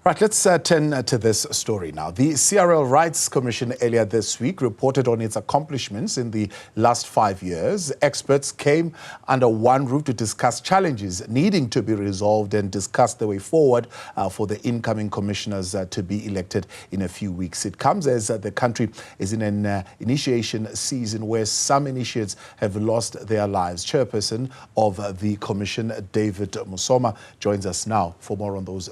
Right, let's turn to this story now. The CRL Rights Commission earlier this week reported on its accomplishments in the last 5 years. Experts came under one roof to discuss challenges needing to be resolved and discuss the way forward for the incoming commissioners to be elected in a few weeks. It comes as the country is in an initiation season where some initiates have lost their lives. Chairperson of the Commission, David Mosoma, joins us now for more on those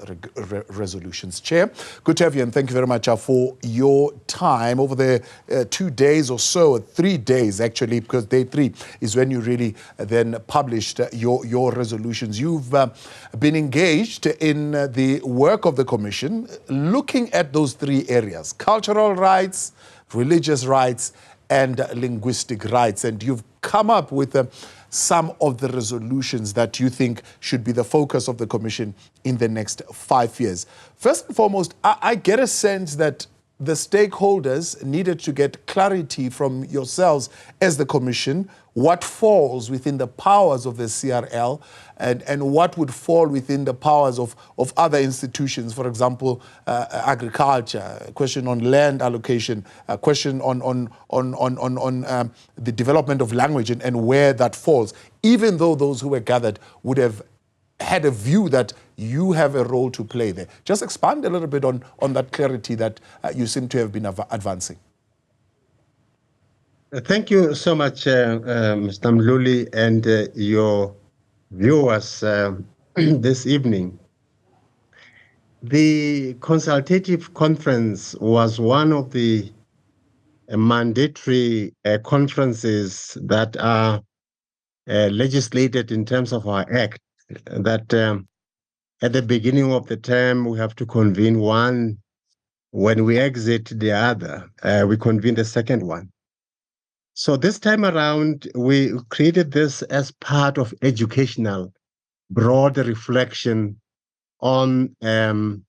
resolutions. Chair, good to have you, and thank you very much for your time over the 2 days or so, 3 days actually, because day 3 is when you really then published your resolutions. You've been engaged in the work of the Commission, looking at those 3 areas: cultural rights, religious rights, and linguistic rights, and you've come up with some of the resolutions that you think should be the focus of the Commission in the next 5 years. First and foremost, I get a sense that the stakeholders needed to get clarity from yourselves as the Commission, what falls within the powers of the CRL and what would fall within the powers of other institutions, for example, agriculture, a question on land allocation, a question on the development of language and where that falls, even though those who were gathered would have had a view that you have a role to play there. Just expand a little bit on that clarity that you seem to have been advancing. Thank you so much, Mr. Mluli, and your viewers this evening. The consultative conference was one of the mandatory conferences that are legislated in terms of our Act, that at the beginning of the term we have to convene one. When we exit the other, we convene the second one. So this time around, we created this as part of educational, broad reflection on the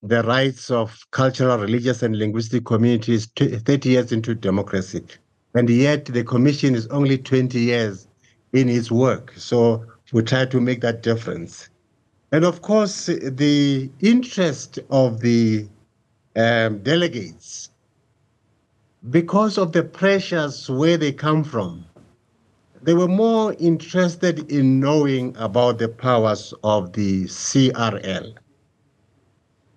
rights of cultural, religious, and linguistic communities 30 years into democracy. And yet the Commission is only 20 years in its work. So we try to make that difference. And of course, the interest of the delegates, because of the pressures where they come from, they were more interested in knowing about the powers of the CRL,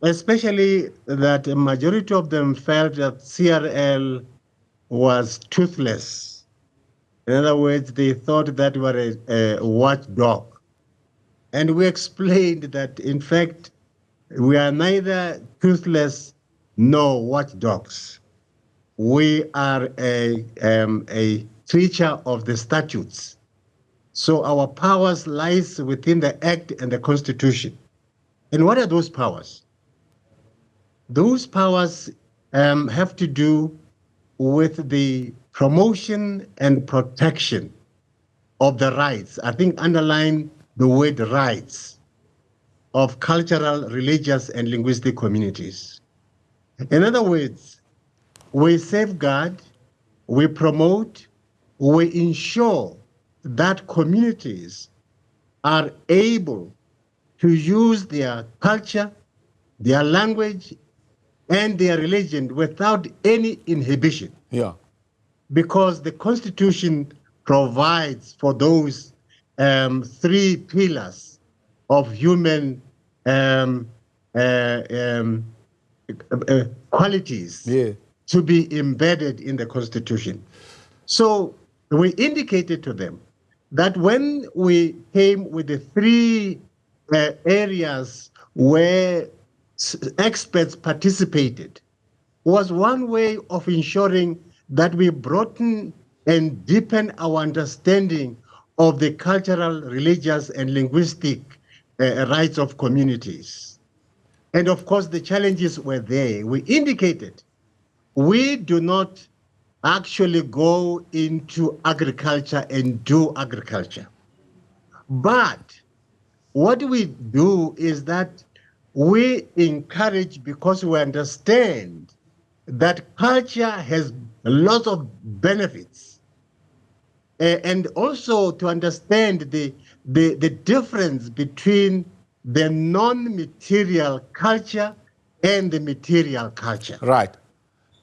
especially that a majority of them felt that CRL was toothless. In other words, they thought that were a watchdog. And we explained that, in fact, we are neither toothless nor watchdogs. We are a creature of the statutes. So our powers lies within the Act and the Constitution. And what are those powers? Those powers have to do with the promotion and protection of the rights. I think underline the word rights of cultural, religious, and linguistic communities. In other words, we safeguard, we promote, we ensure that communities are able to use their culture, their language, and their religion without any inhibition. Yeah. Because the Constitution provides for those 3 pillars of human qualities to be embedded in the Constitution. So we indicated to them that when we came with the 3 areas where experts participated, was one way of ensuring that we broaden and deepen our understanding of the cultural, religious, and linguistic rights of communities. And of course, the challenges were there. We indicated we do not actually go into agriculture and do agriculture. But what we do is that we encourage, because we understand that culture has a lot of benefits, and also to understand the difference between the non-material culture and the material culture. Right.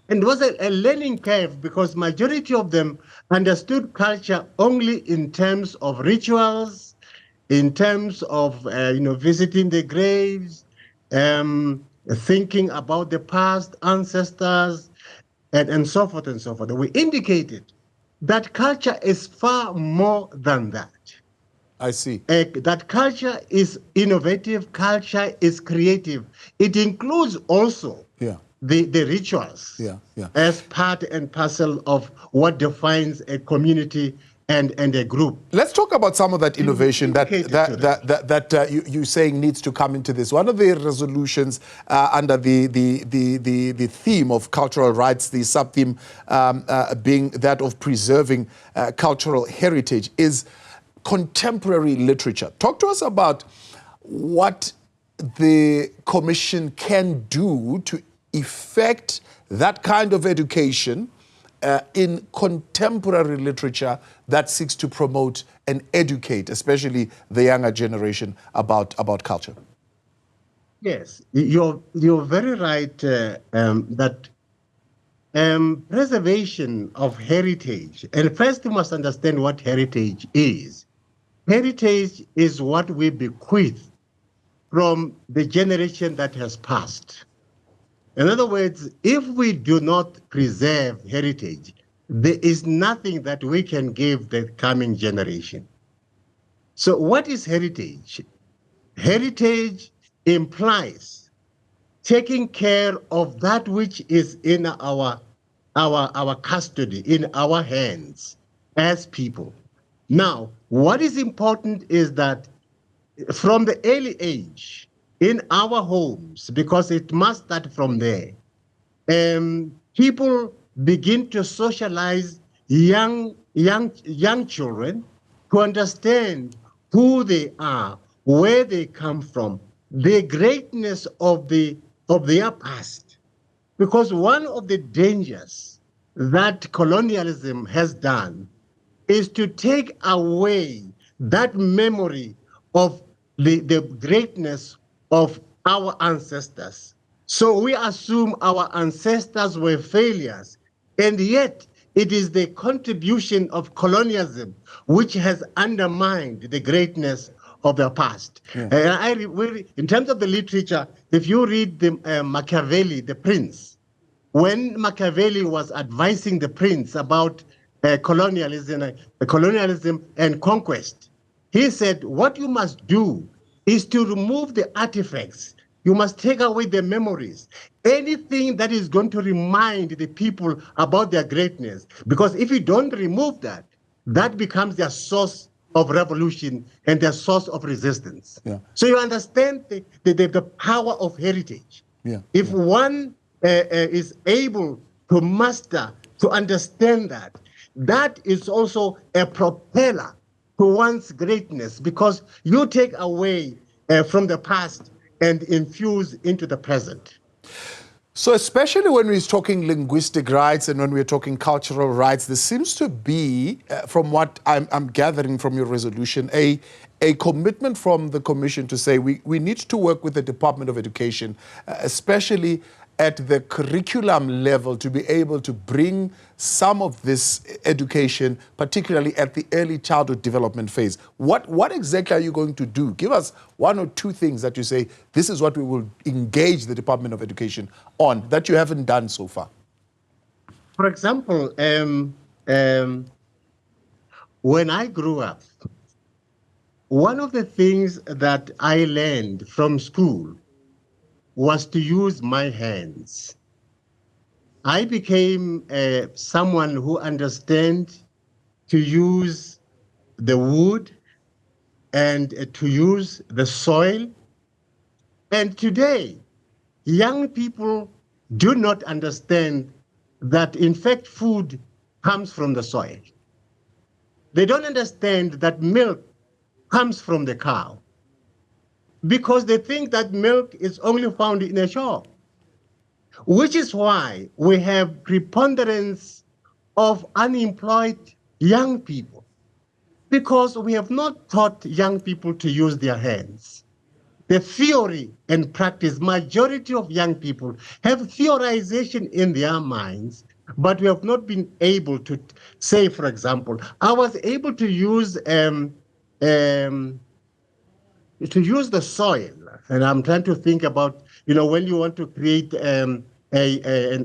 And it was a learning curve because majority of them understood culture only in terms of rituals, in terms of visiting the graves, thinking about the past ancestors, and so forth and so forth. We indicated that culture is far more than that. I see. That culture is innovative, culture is creative. It includes also the rituals as part and parcel of what defines a community and a group. Let's talk about some of that innovation that you're saying needs to come into this. One of the resolutions under the theme of cultural rights, the sub-theme being that of preserving cultural heritage, is contemporary literature. Talk to us about what the Commission can do to effect that kind of education in contemporary literature that seeks to promote and educate, especially the younger generation, about culture. Yes, you're very right that preservation of heritage, and first you must understand what heritage is. Heritage is what we bequeath from the generation that has passed. In other words, if we do not preserve heritage, there is nothing that we can give the coming generation. So what is heritage? Heritage implies taking care of that which is in our custody, in our hands as people. Now, what is important is that from the early age, in our homes, because it must start from there, people begin to socialize young children to understand who they are, where they come from, the greatness of their past. Because one of the dangers that colonialism has done is to take away that memory of the greatness of our ancestors. So we assume our ancestors were failures, and yet it is the contribution of colonialism which has undermined the greatness of the past. Yeah. In terms of the literature, if you read the Machiavelli, The Prince, when Machiavelli was advising the prince about colonialism and conquest, he said, what you must do is to remove the artifacts. You must take away the memories. Anything that is going to remind the people about their greatness. Because if you don't remove that, that becomes their source of revolution and their source of resistance. Yeah. So you understand the power of heritage. Yeah. If one is able to master, to understand that, that is also a propeller to one's greatness, because you take away from the past and infuse into the present. So especially when we're talking linguistic rights and when we're talking cultural rights, there seems to be, from what I'm gathering from your resolution, a commitment from the Commission to say we need to work with the Department of Education, especially at the curriculum level, to be able to bring some of this education, particularly at the early childhood development phase. What exactly are you going to do? Give us one or two things that you say, this is what we will engage the Department of Education on, that you haven't done so far. For example, when I grew up, one of the things that I learned from school was to use my hands. I became someone who understands to use the wood and to use the soil. And today, young people do not understand that, in fact, food comes from the soil. They don't understand that milk comes from the cow, because they think that milk is only found in a shop, which is why we have preponderance of unemployed young people, because we have not taught young people to use their hands. the theory and practice. Majority of young people have theorization in their minds, but we have not been able to say, for example, I was able to use the soil, and I'm trying to think about, when you want to create an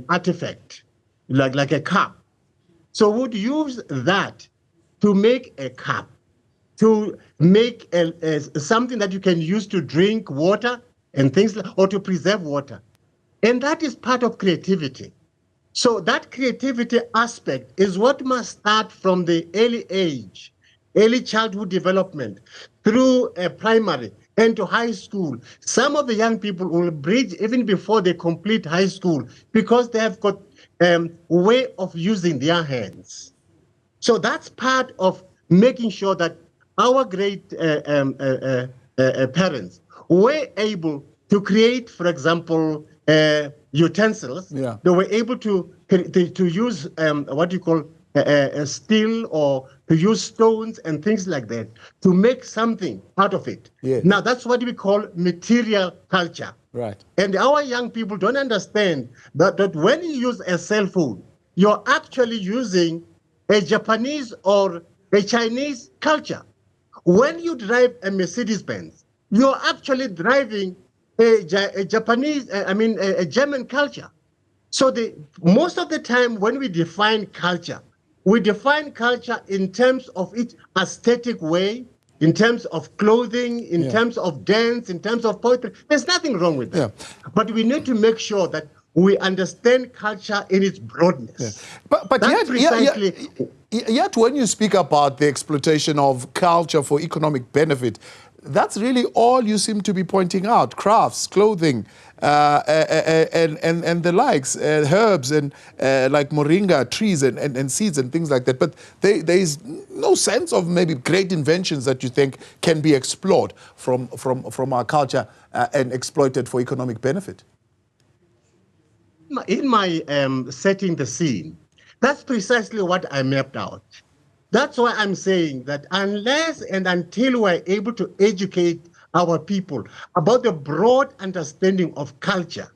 artifact, like a cup. So would use that to make a cup, to make something that you can use to drink water and things, or to preserve water. And that is part of creativity. So that creativity aspect is what must start from the early age, early childhood development, through primary and to high school. Some of the young people will bridge even before they complete high school because they have got a way of using their hands. So that's part of making sure that our great parents were able to create, for example, utensils. Yeah. They were able to use what you call steel, or to use stones and things like that to make something out of it. Yes. Now, that's what we call material culture. Right. And our young people don't understand that when you use a cell phone, you're actually using a Japanese or a Chinese culture. When you drive a Mercedes-Benz, you're actually driving a Japanese, a German culture. So most of the time when we define culture in terms of its aesthetic way, in terms of clothing, in terms of dance, in terms of poetry. There's nothing wrong with that. Yeah. But we need to make sure that we understand culture in its broadness. Yeah. But yet when you speak about the exploitation of culture for economic benefit, that's really all you seem to be pointing out: crafts, clothing, and the likes, herbs and like moringa trees and seeds and things like that. But there is no sense of maybe great inventions that you think can be explored from our culture and exploited for economic benefit. In my setting the scene, that's precisely what I mapped out. That's why I'm saying that unless and until we're able to educate our people about the broad understanding of culture,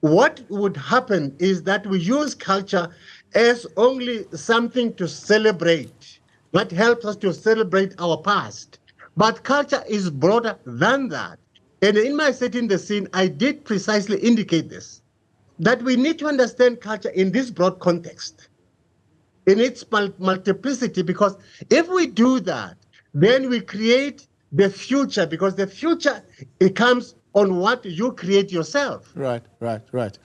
what would happen is that we use culture as only something to celebrate, that helps us to celebrate our past. But culture is broader than that. And in my setting the scene, I did precisely indicate this, that we need to understand culture in this broad context, in its multiplicity, because if we do that, then we create the future, because the future, it comes on what you create yourself. Right.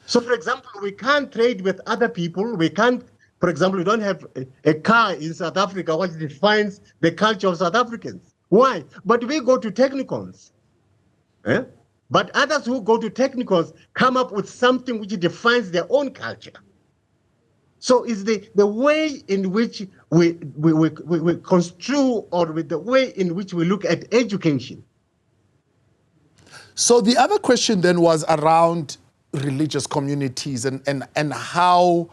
So, for example, we can't trade with other people. We can't, for example, we don't have a car in South Africa which defines the culture of South Africans. Why? But we go to technicons. But others who go to technicals come up with something which defines their own culture. So it's the way in which we construe, or with the way in which we look at education. So the other question then was around religious communities and how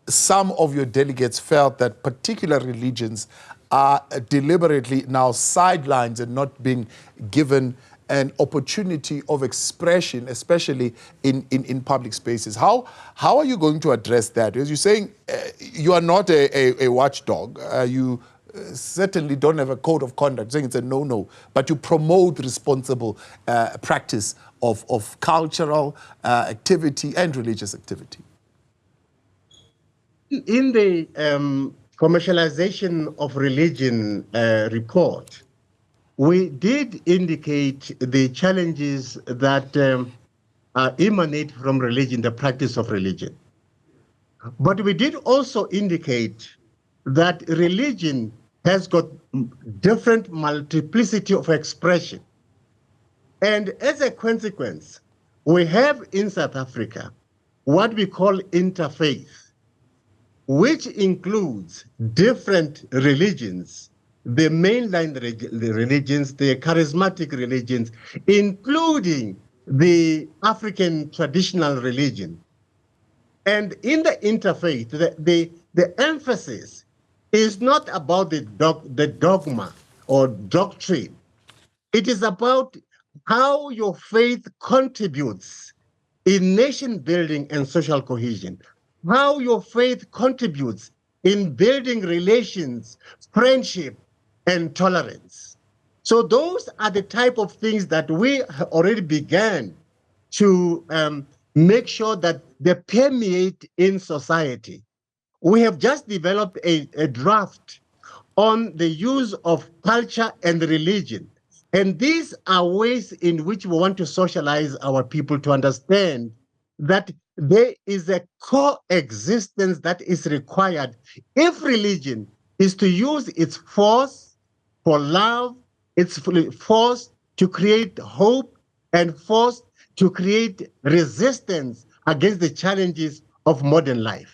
some of your delegates felt that particular religions are deliberately now sidelined and not being given an opportunity of expression, especially in public spaces. How are you going to address that? Because you're saying you are not a watchdog. You certainly don't have a code of conduct saying it's a no-no, but you promote responsible practice of cultural activity and religious activity. In the commercialization of religion report, we did indicate the challenges that emanate from religion, the practice of religion. But we did also indicate that religion has got different multiplicity of expression. And as a consequence, we have in South Africa what we call interfaith, which includes different religions, the mainline religions, the charismatic religions, including the African traditional religion. And in the interfaith, the emphasis is not about the dogma or doctrine. It is about how your faith contributes in nation building and social cohesion, how your faith contributes in building relations, friendship, and tolerance. So those are the type of things that we already began to make sure that they permeate in society. We have just developed a draft on the use of culture and religion. And these are ways in which we want to socialize our people to understand that there is a coexistence that is required if religion is to use its force for love, its force to create hope, and force to create resistance against the challenges of modern life.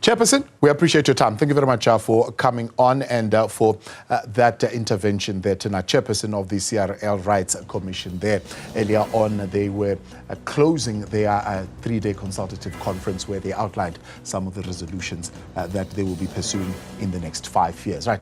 Chairperson, we appreciate your time. Thank you very much for coming on and for that intervention there tonight. Chairperson of the CRL Rights Commission there. Earlier on, they were closing their three-day consultative conference where they outlined some of the resolutions that they will be pursuing in the next 5 years. Right.